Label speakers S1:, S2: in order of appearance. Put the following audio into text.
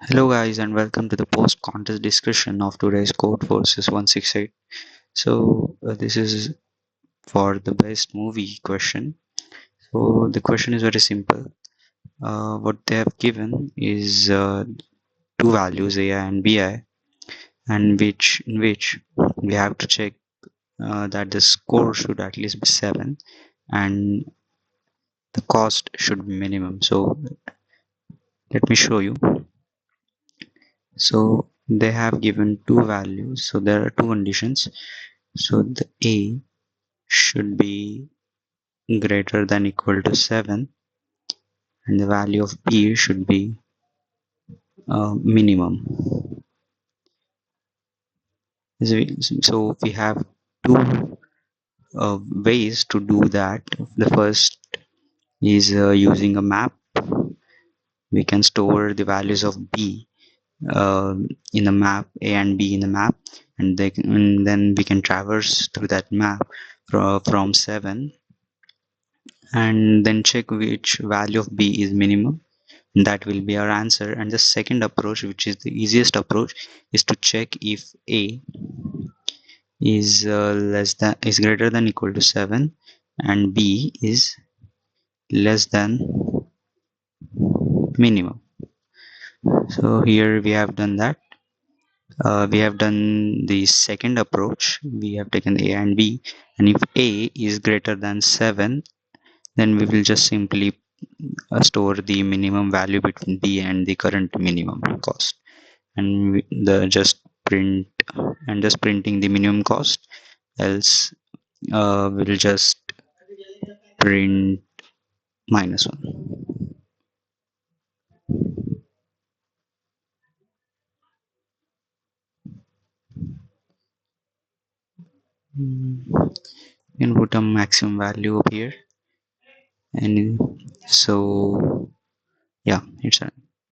S1: Hello guys and welcome to the post contest discussion of today's code versus 168. This is for the best movie question. So the question is very simple. What they have given is two values AI and BI, and which we have to check that the score should at least be 7 and the cost should be minimum. So let me show you. So they have given two values. So there are two conditions. So the A should be greater than equal to 7 and the value of B should be minimum. So we have two ways to do that. The first is using a map. We can store the values of B in the map, A and B in the map, and then we can traverse through that map from 7 and then check which value of B is minimum. That will be our answer. And the second approach, which is the easiest approach, is to check if A is greater than equal to 7 and B is less than minimum. So here we have done that. We have done the second approach. We have taken A and B, and if A is greater than 7, then we will just simply store the minimum value between B and the current minimum cost, and the just printing the minimum cost. Else we'll just print -1. And put a maximum value up here, and so yeah, it's